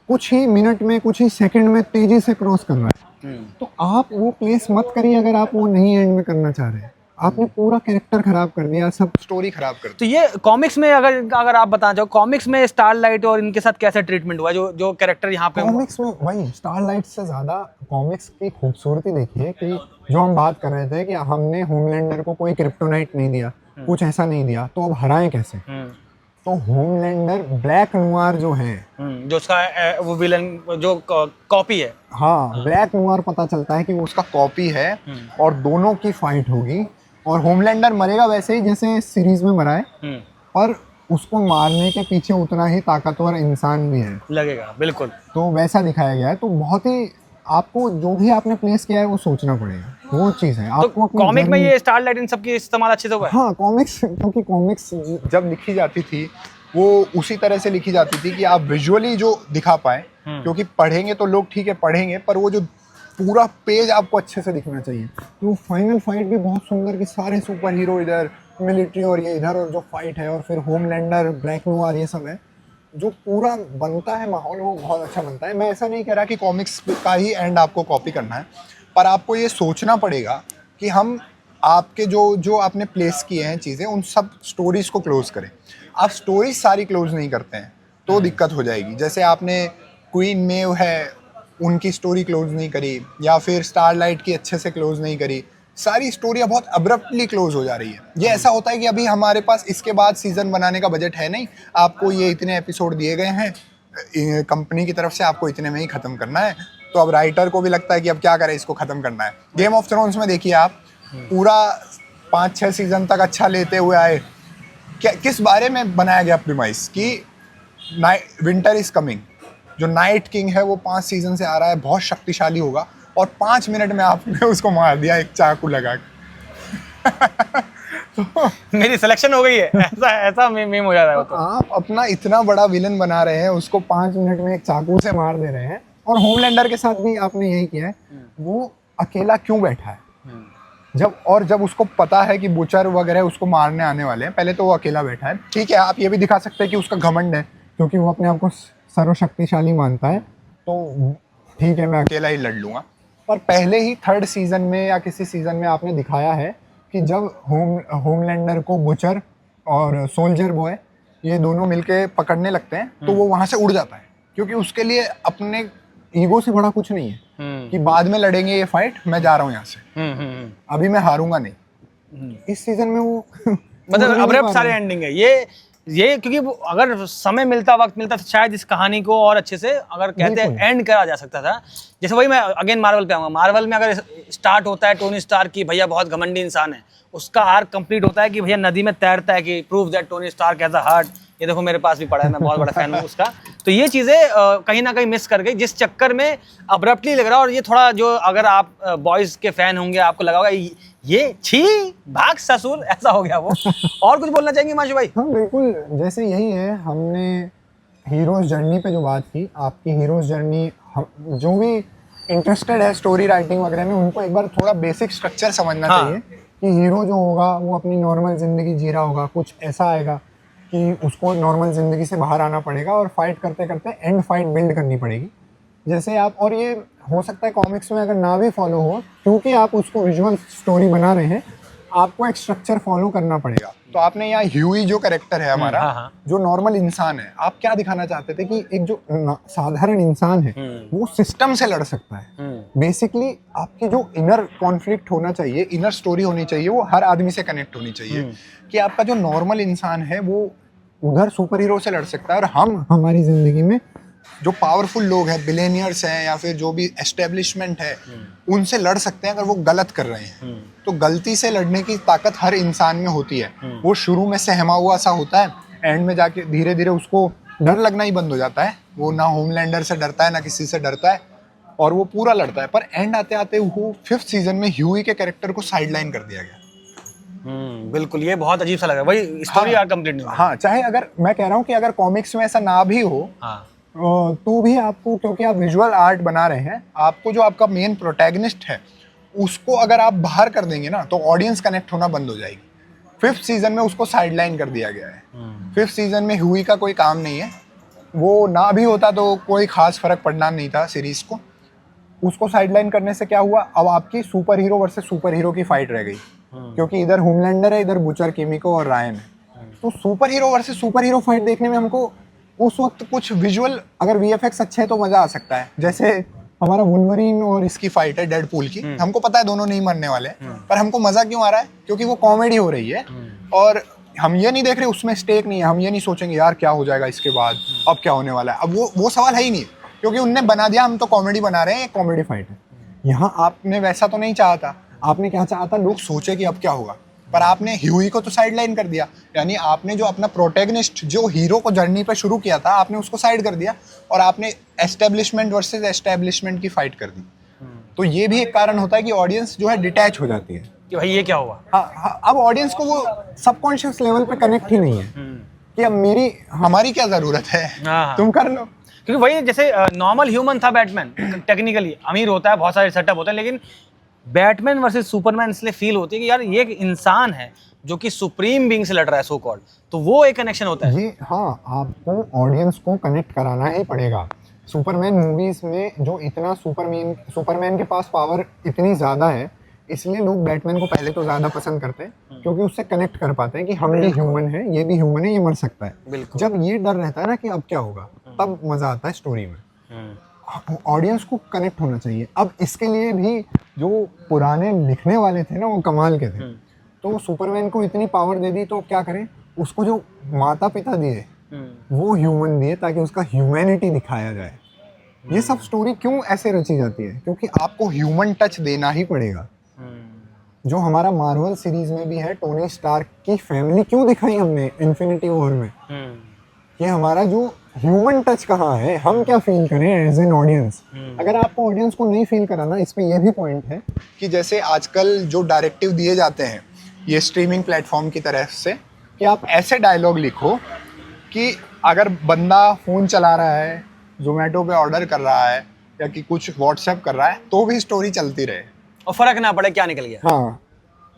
कुछ ही मिनट में, कुछ ही सेकंड में तेजी से क्रॉस कर रहा है। तो आप वो प्लेस मत करिए अगर आप वो नहीं एंड में करना चाह रहे हैं। आपने पूरा कैरेक्टर खराब कर दिया, सब स्टोरी खराब कर दी। तो ये कॉमिक्स में अगर आप बताना चाहो, कॉमिक्स में स्टारलाइट और इनके साथ कैसे ट्रीटमेंट हुआ, जो कैरेक्टर यहाँ पे कॉमिक्स में वही स्टारलाइट से ज्यादा कॉमिक्स की खूबसूरती देखिए कि जो हम बात कर रहे थे कि हमने होमलैंडर को कोई क्रिप्टोनाइट नहीं दिया, कुछ ऐसा नहीं दिया, तो अब हराएं कैसे। तो होमलैंडर ब्लैक नुआर जो है, जो उसका वो विलन जो कॉपी है, हाँ ब्लैक नुआर पता चलता है कि वो उसका कॉपी है और दोनों की फाइट होगी और होमलैंडर मरेगा वैसे ही जैसे सीरीज में मरा है, और उसको मारने के पीछे उतना ही ताकतवर इंसान भी है लगेगा बिल्कुल। तो वैसा दिखाया गया है। तो बहुत ही आपको जो भी आपने प्लेस किया है वो सोचना पड़ेगा, वो चीज़ है आपको। तो कॉमिक में ये स्टारलाइट इन सब की इस्तेमाल अच्छे से हुआ है। हाँ कॉमिक्स, क्योंकि कॉमिक्स जब लिखी जाती थी वो उसी तरह से लिखी जाती थी कि आप विजुअली जो दिखा पाए, क्योंकि पढ़ेंगे तो लोग ठीक है पढ़ेंगे, पर वो जो पूरा पेज आपको अच्छे से दिखना चाहिए। तो फाइनल फाइट भी बहुत सुंदर कि सारे सुपर हीरो इधर, मिलिट्री और ये इधर, और जो फाइट है और फिर होमलैंडर, ब्लैक नोआर, ये सब है, जो पूरा बनता है माहौल वो बहुत अच्छा बनता है। मैं ऐसा नहीं कह रहा कि कॉमिक्स का ही एंड आपको कॉपी करना है, पर आपको ये सोचना पड़ेगा कि हम आपके जो आपने प्लेस किए हैं चीज़ें, उन सब स्टोरीज को क्लोज करें। आप स्टोरीज सारी क्लोज नहीं करते हैं तो दिक्कत हो जाएगी। जैसे आपने क्वीन मेव है उनकी स्टोरी क्लोज नहीं करी, या फिर स्टारलाइट की अच्छे से क्लोज नहीं करी, सारी स्टोरियाँ बहुत अब्रप्टली क्लोज हो जा रही है। ये ऐसा होता है कि अभी हमारे पास इसके बाद सीज़न बनाने का बजट है नहीं, आपको ये इतने एपिसोड दिए गए हैं कंपनी की तरफ से, आपको इतने में ही ख़त्म करना है। तो अब राइटर को भी लगता है कि अब क्या करें, इसको ख़त्म करना है। गेम ऑफ थ्रोन्स में देखिए आप, पूरा 5-6 सीज़न तक अच्छा लेते हुए आए। क्या किस बारे में बनाया गया प्रीमाइस कि विंटर इज़ कमिंग, जो नाइट किंग है वो 5 सीज़न से आ रहा है, बहुत शक्तिशाली होगा, और 5 मिनट में आपने उसको मार दिया एक चाकू लगा के। तो मेरी सिलेक्शन हो गई है, ऐसा मीम हो जा रहा है। तो आप अपना इतना बड़ा विलन बना रहे हैं, उसको 5 मिनट में एक चाकू से मार दे रहे हैं। और होमलैंडर के साथ भी आपने यही किया है, वो अकेला क्यों बैठा है जब उसको पता है कि बुचर वगैरह उसको मारने आने वाले हैं, पहले तो वो अकेला बैठा है। ठीक है, आप ये भी दिखा सकते हैं कि उसका घमंड है, क्योंकि वो अपने आप को सर्वशक्तिशाली मानता है। तो ठीक है मैं अकेला ही लड़ लूंगा, पर पहले ही थर्ड सीजन में या किसी सीजन में आपने दिखाया है कि जब होमलैंडर को बुचर और सोल्जर बॉय ये दोनों मिलके पकड़ने लगते हैं तो वो वहां से उड़ जाता है, क्योंकि उसके लिए अपने ईगो से बड़ा कुछ नहीं है कि बाद में लड़ेंगे ये फाइट, मैं जा रहा हूँ यहाँ से, अभी मैं हारूंगा नहीं। इस सीजन में वो मतलब अब्रप्ट सारे एंडिंग है ये क्योंकि वो अगर समय मिलता वक्त मिलता तो शायद इस कहानी को और अच्छे से अगर कहते हैं एंड करा जा सकता था। जैसे वही मैं अगेन मार्वल पे आऊंगा, मार्वल में अगर स्टार्ट होता है टोनी स्टार्क की भैया बहुत घमंडी इंसान है, उसका आर्क कंप्लीट होता है कि भैया नदी में तैरता है कि prove that Tony Stark has a heart, ये देखो मेरे पास भी पड़ा है, मैं बहुत बड़ा फैन हूँ उसका। तो ये चीज़ें कहीं ना कहीं मिस कर गई, जिस चक्कर में अब्रप्टली लग रहा है। और ये थोड़ा जो अगर आप बॉयज़ के फैन होंगे आपको लगा होगा ये छी भाग ससुर ऐसा हो गया वो। और कुछ बोलना चाहेंगे माशू भाई? हाँ बिल्कुल, जैसे यही है, हमने हीरोज जर्नी पे जो बात की, आपकी हीरोज जर्नी, जो भी इंटरेस्टेड है स्टोरी राइटिंग वगैरह में उनको एक बार थोड़ा बेसिक स्ट्रक्चर समझना चाहिए कि हीरो जो होगा वो अपनी नॉर्मल ज़िंदगी जी रहा होगा, कुछ ऐसा आएगा कि उसको नॉर्मल ज़िंदगी से बाहर आना पड़ेगा और फाइट करते करते एंड फाइट बिल्ड करनी पड़ेगी। जैसे आप, और ये हो सकता है कॉमिक्स में अगर ना भी फॉलो हो, क्योंकि आप उसको विजुअल स्टोरी बना रहे हैं, आपको एक स्ट्रक्चर फॉलो करना पड़ेगा। तो आपने यहाँ ह्यूई जो कैरेक्टर है हमारा, जो नॉर्मल इंसान है, आप क्या दिखाना चाहते थे कि एक जो साधारण इंसान है वो सिस्टम से लड़ सकता है। बेसिकली आपकी जो इनर कॉन्फ्लिक्ट होना चाहिए, इनर स्टोरी होनी चाहिए, वो हर आदमी से कनेक्ट होनी चाहिए कि आपका जो नॉर्मल इंसान है वो उधर सुपर हीरो से लड़ सकता है, और हम हमारी जिंदगी में जो पावरफुल लोग हैं, बिलियनियर्स हैं या फिर जो भी एस्टेब्लिशमेंट है, उनसे लड़ सकते हैं अगर वो गलत कर रहे हैं। तो गलती से लड़ने की ताकत हर इंसान में होती है। वो शुरू में सहमा हुआ सा होता है, एंड में जाके धीरे धीरे उसको डर लगना ही बंद हो जाता है। वो ना होमलैंडर से डरता है ना किसी से डरता है, और वो पूरा लड़ता है। पर एंड आते आते वो 5th सीजन में ह्यूई के कैरेक्टर को साइडलाइन कर दिया गया। बिल्कुल, ये बहुत अजीब सा लग रहा है, वही स्टोरी आर्क कंप्लीट नहीं हुआ। हाँ, चाहे अगर मैं कह रहा हूँ कि अगर कॉमिक्स में ऐसा ना भी हो, तो भी आपको, क्योंकि आप विजुअल आर्ट बना रहे हैं, आपको जो आपका मेन प्रोटैगनिस्ट है उसको अगर आप बाहर कर देंगे ना तो ऑडियंस कनेक्ट होना बंद हो जाएगी। 5th सीजन में उसको साइडलाइन कर दिया गया है। 5th सीजन में ह्यूई का कोई काम नहीं है, वो ना भी होता तो कोई खास फर्क पड़ना नहीं था सीरीज को। उसको साइडलाइन करने से क्या हुआ, अब आपकी super hero versus super hero की फाइट रह गई, क्योंकि इधर होमलैंडर है, इधर बुचर, किमिको और रायन है। तो super hero versus super hero fight देखने में हमको उस वक्त कुछ विजुअल, अगर वीएफएक्स अच्छे है तो मजा आ सकता है। जैसे हमारा वुल्वरीन और इसकी फाइट है डेडपूल की, हमको पता है दोनों नहीं मरने वाले, पर हमको मजा क्यों आ रहा है, क्योंकि वो कॉमेडी हो रही है और हम ये नहीं देख रहे उसमें स्टेक नहीं है। हम ये नहीं सोचेंगे यार क्या हो जाएगा इसके बाद, अब क्या होने वाला है। अब वो सवाल है ही नहीं, क्योंकि उनने बना दिया, हम तो कॉमेडी बना रहे हैं, एक कॉमेडी फाइट है। यहाँ आपने वैसा तो नहीं चाहा था, आपने क्या चाहा था, लोग सोचे कि अब क्या होगा, पर आपने ह्यूई को तो साइडलाइन कर दिया। यानी आपने जो अपना प्रोटैगनिस्ट, जो हीरो को जर्नी पे शुरू किया था, आपने उसको साइड कर दिया और आपने एस्टेब्लिशमेंट वर्सेस एस्टेब्लिशमेंट की फाइट कर दी। तो ये भी एक कारण होता है कि ऑडियंस जो है डिटैच हो जाती है कि भाई ये क्या हुआ। हाँ, अब ऑडियंस को वो सबकॉन्शियस लेवल पे कनेक्ट ही नहीं है कि अब हमारी क्या जरूरत है, तुम कर लो। क्योंकि वही जैसे नॉर्मल ह्यूमन था बैटमैन, टेक्निकली अमीर होता है, बहुत सारे सेटअप होते हैं, लेकिन बैटमैन वर्सेस सुपरमैन इसलिए फील होती है कि यार ये एक इंसान है जो कि सुप्रीम बीइंग से लड़ रहा है, सो कॉल्ड, तो वो एक कनेक्शन होता है। ये हाँ, आपको ऑडियंस को कनेक्ट कराना ही पड़ेगा। सुपरमैन मूवीज में जो इतना सुपरमैन के पास पावर इतनी ज़्यादा है, इसलिए लोग बैटमैन को पहले तो ज़्यादा पसंद करते हैं, क्योंकि उससे कनेक्ट कर पाते हैं कि हम भी ह्यूमन है, ये भी ह्यूमन है, ये मर सकता है। जब ये डर रहता है ना कि अब क्या होगा, तब मज़ा आता है स्टोरी में। ऑडियंस को कनेक्ट होना चाहिए। अब इसके लिए भी जो पुराने लिखने वाले थे ना, वो कमाल के थे। तो सुपरमैन को इतनी पावर दे दी, तो क्या करें, उसको जो माता पिता दिए वो ह्यूमन दिए, ताकि उसका ह्यूमैनिटी दिखाया जाए। ये सब स्टोरी क्यों ऐसे रची जाती है, क्योंकि आपको ह्यूमन टच देना ही पड़ेगा। जो हमारा मार्वल सीरीज में भी है, टोनी स्टार्क की फैमिली क्यों दिखाई हमने इन्फिनिटी वॉर में, ये हमारा जो ह्यूमन टच कहाँ है, हम क्या फील करें एज एन ऑडियंस। अगर आपको ऑडियंस को नहीं फील कराना, इस पे ये भी पॉइंट है कि जैसे आजकल जो डायरेक्टिव दिए जाते हैं ये स्ट्रीमिंग प्लेटफॉर्म की तरफ से, कि आप ऐसे डायलॉग लिखो कि अगर बंदा फ़ोन चला रहा है, जोमेटो पे ऑर्डर कर रहा है या कि कुछ व्हाट्सएप कर रहा है, तो भी स्टोरी चलती रहे और फर्क ना पड़े क्या निकल गया। हाँ,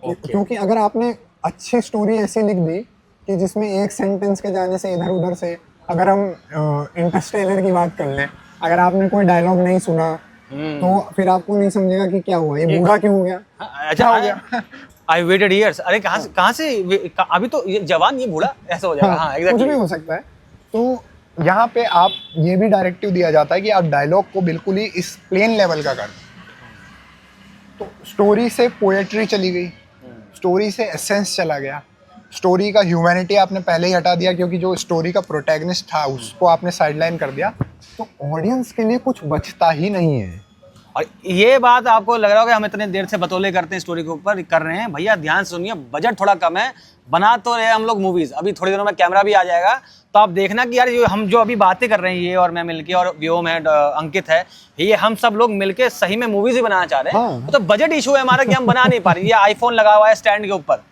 क्योंकि अगर आपने अच्छी स्टोरी ऐसी लिख दी कि जिसमें एक सेंटेंस के जाने से इधर उधर से, अगर हम इंटरस्टेलर की बात कर लें, अगर आपने कोई डायलॉग नहीं सुना तो फिर आपको नहीं समझेगा कि क्या हुआ, ये बूढ़ा क्यों हो गया। अच्छा हो गया। आई वेटेड ईयर्स, अरे कहाँ से अभी तो ये जवान ये बूढ़ा ऐसा हो जाएगा। हाँ कुछ एग्जैक्टली। भी हो सकता है। तो यहाँ पे आप ये भी डायरेक्टिव दिया जाता है कि आप डायलॉग को बिल्कुल ही इस प्लेन लेवल का कर दो। तो स्टोरी से पोएट्री चली गई, स्टोरी से एसेंस चला गया, स्टोरी का ह्यूमैनिटी आपने पहले ही हटा दिया क्योंकि जो स्टोरी का प्रोटैगनिस्ट था उसको आपने साइडलाइन कर दिया। तो ऑडियंस के लिए कुछ बचता ही नहीं है। और ये बात आपको लग रहा होगा हम इतने देर से बतौले करते हैं स्टोरी के ऊपर कर रहे हैं, भैया ध्यान से सुनिए, बजट थोड़ा कम है, बना तो रहे हम लोग मूवीज, अभी थोड़ी दिनों में कैमरा भी आ जाएगा, तो आप देखना कि यार ये हम जो अभी बातें कर रहे हैं ये और मैं मिलके और व्योम है अंकित है, ये हम सब लोग मिलके सही में मूवीज ही बनाना चाह रहे हैं। हाँ। तो बजट इशू है हमारा कि हम बना नहीं पा रहे। ये आईफोन लगा हुआ है स्टैंड के ऊपर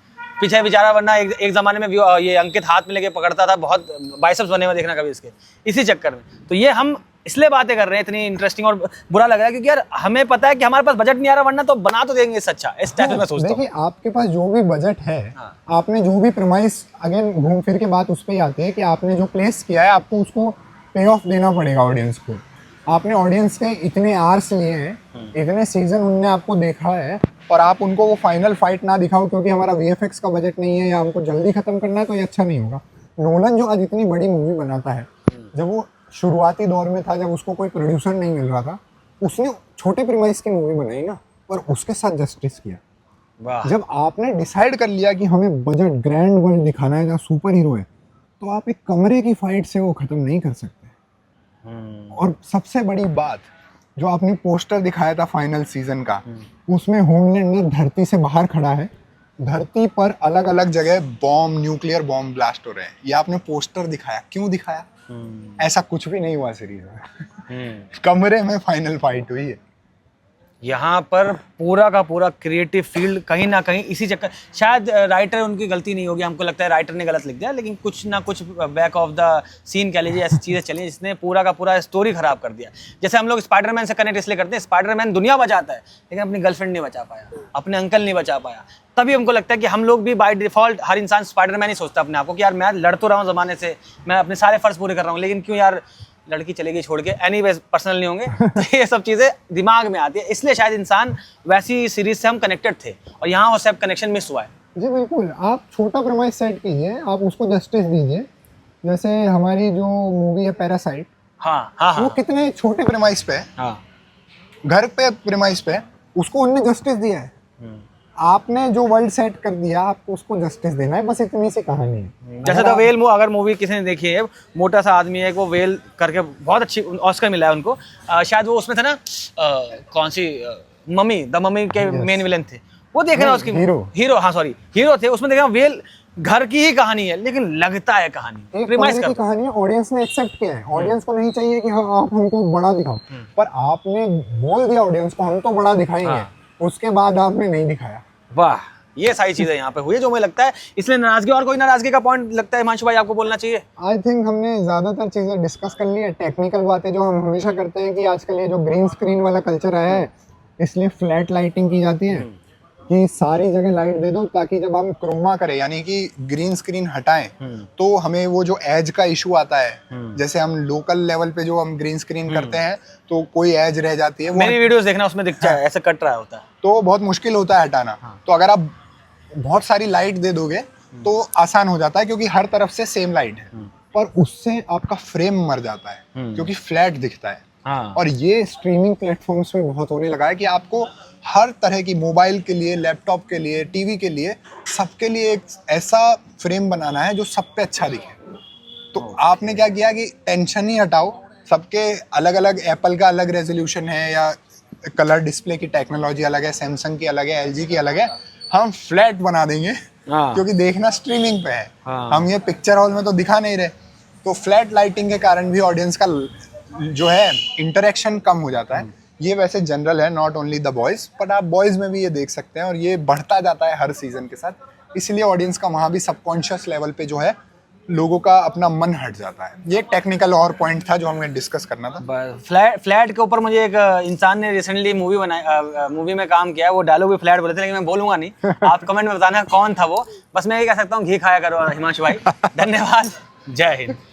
पीछे बेचारा, वरना एक जमाने में ये अंकित हाथ में लेके पकड़ता था, बहुत बाइसेप्स बने हुए देखना कभी इसके, इसी चक्कर में। तो ये हम इसलिए बातें कर रहे हैं इतनी इंटरेस्टिंग, और बुरा लग रहा है क्योंकि यार हमें पता है कि हमारे पास बजट नहीं आ रहा, वरना तो बना तो देंगे इससे अच्छा। इस टाइप में मैं सोचता हूँ। देखिए आपके पास जो भी बजट है, हाँ। आपने जो भी प्रमाइस, अगेन घूम फिर के बात उस पर ही आती है कि आपने जो प्लेस किया है आपको उसको पे ऑफ देना पड़ेगा ऑडियंस को। आपने ऑडियंस के इतने आवर्स लिए हैं, इतने सीजन उनने आपको देखा है, और आप उनको वो फाइनल फाइट ना दिखाओ क्योंकि हमारा वीएफएक्स का बजट नहीं है या हमको जल्दी खत्म करना है, तो ये अच्छा नहीं होगा। नोलन जो आज इतनी बड़ी मूवी बनाता है, जब वो शुरुआती दौर में था, जब उसको कोई प्रोड्यूसर नहीं मिल रहा था, उसने छोटे प्रीमाइस की मूवी बनाई ना, और उसके साथ जस्टिस किया। वाह। जब आपने डिसाइड कर लिया कि हमें बजट ग्रैंड वर्ल्ड दिखाना है जहाँ सुपर हीरो है, तो आप एक कमरे की फाइट से वो खत्म नहीं कर सकते। और सबसे बड़ी बात, जो आपने पोस्टर दिखाया था फाइनल सीजन का, उसमें होमलैंडर धरती से बाहर खड़ा है, धरती पर अलग अलग जगह बॉम्ब, न्यूक्लियर बॉम्ब ब्लास्ट हो रहे हैं। ये आपने पोस्टर दिखाया, क्यों दिखाया? ऐसा कुछ भी नहीं हुआ सीरीज में। कमरे में फाइनल फाइट हुई है। यहाँ पर पूरा का पूरा क्रिएटिव फील्ड कहीं ना कहीं इसी चक्कर, शायद राइटर उनकी गलती नहीं होगी, हमको लगता है राइटर ने गलत लिख दिया, लेकिन कुछ ना कुछ बैक ऑफ द सीन कह लीजिए, ऐसी चीज़ें चली जिसने पूरा का पूरा स्टोरी खराब कर दिया। जैसे हम लोग स्पाइडरमैन से कनेक्ट इसलिए करते हैं, स्पाइडरमैन दुनिया बचाता है लेकिन अपनी गर्लफ्रेंड नहीं बचा पाया, अपने अंकल नहीं बचा पाया। तभी हमको लगता है कि हम लोग भी बाय डिफॉल्ट, हर इंसान स्पाइडरमैन ही सोचता है अपने आप को कि यार मैं लड़ तो रहा हूँ ज़माने से, मैं अपने सारे फ़र्ज पूरे कर रहा हूँ, लेकिन क्यों यार लड़की चलेगी छोड़ के, एनीवेज पर्सनल नहीं होंगे। तो ये सब चीज़ें दिमाग में आती है, इसलिए शायद इंसान वैसी सीरीज से हम कनेक्टेड थे, और यहाँ वो सब कनेक्शन मिस हुआ है। जी बिल्कुल, आप छोटा प्रमाइस सेट कीजिए, आप उसको जस्टिस दीजिए। जैसे हमारी जो मूवी है पैरासाइट, हाँ हाँ वो हाँ कितने छोटे प्रेमाइस पे है, हाँ। घर पे प्रेमाइस पे, उसको उनने जस्टिस दिया है। आपने जो वर्ल्ड सेट कर दिया, आपको उसको जस्टिस देना है, बस इतनी सी कहानी है। जैसे द वेल, अगर मूवी किसी ने देखी है, मोटा सा आदमी है, वो वेल करके बहुत अच्छी ऑस्कर मिला है उनको, शायद वो उसमें था ना, कौन सी मम्मी, द मम्मी के मेन विलन थे, वो देखना उसकी हीरो, हाँ सॉरी हीरो थे, उसमें देखना वेल घर की ही कहानी है लेकिन लगता है कहानी प्रीमाइस की कहानी है, ऑडियंस ने एक्सेप्ट किया है। ऑडियंस को नहीं चाहिए कि हाँ आप हमको बड़ा दिखाओ, पर आपने बोल दिया ऑडियंस को हम तो बड़ा दिखाएंगे, उसके बाद आपने नहीं दिखाया। वाह, ये सारी चीजें यहाँ पे हुई है जो मुझे लगता है, इसलिए नाराजगी, और कोई नाराजगी का पॉइंट लगता है हिमांशु भाई आपको बोलना चाहिए? आई थिंक हमने ज्यादातर चीजें डिस्कस कर ली है। टेक्निकल बातें जो हम हमेशा करते हैं कि आजकल ये जो ग्रीन स्क्रीन वाला कल्चर आया है, इसलिए फ्लैट लाइटिंग की जाती है कि सारी जगह लाइट दे दो, ताकि जब हम क्रोमा करें यानी कि ग्रीन स्क्रीन हटाएं तो हमें वो जो एज का इशू आता है, जैसे हम लोकल लेवल पे जो हम ग्रीन स्क्रीन करते हैं तो कोई एज रह जाती है, वो मेरी वीडियोस देखना, उसमें दिखता है ऐसे कट रहा होता है, तो बहुत मुश्किल होता है हटाना। तो अगर आप बहुत सारी लाइट दे दोगे तो आसान हो जाता है क्योंकि हर तरफ से सेम लाइट है, पर उससे आपका फ्रेम मर जाता है क्योंकि फ्लैट दिखता है। हाँ। और ये स्ट्रीमिंग प्लेटफॉर्म्स पे बहुत होने लगा है कि आपको हर तरह की, मोबाइल के लिए, लैपटॉप के लिए, टीवी के लिए, सबके लिए एक ऐसा फ्रेम बनाना है जो सब पे अच्छा दिखे। तो आपने क्या किया कि टेंशन ही हटाओ, सबके अलग अलग, एप्पल का अलग रेजोल्यूशन है या कलर डिस्प्ले की टेक्नोलॉजी अलग है, सैमसंग की अलग है, एलजी की अलग है, हम फ्लैट बना देंगे क्योंकि देखना स्ट्रीमिंग पे है। हम ये पिक्चर हॉल में तो दिखा नहीं रहे, तो फ्लैट लाइटिंग के कारण भी ऑडियंस का जो है इंटरेक्शन कम हो जाता है। ये वैसे जनरल है, नॉट ओनली द बॉयज, पर आप बॉयज में भी ये देख सकते हैं, और ये बढ़ता जाता है हर सीजन के साथ, इसलिए ऑडियंस का वहाँ भी सबकॉन्शियस लेवल पे जो है लोगों का अपना मन हट जाता है। ये टेक्निकल और पॉइंट था जो हमें डिस्कस करना था। फ्लैट के ऊपर मुझे एक इंसान ने रिसेंटली मूवी में काम किया है, वो डायलॉग भी फ्लैट बोले थे, लेकिन मैं बोलूंगा नहीं, आप कमेंट में बताना कौन था वो। बस मैं ये कह सकता हूँ, घी खाया करो हिमांशु भाई। धन्यवाद, जय हिंद।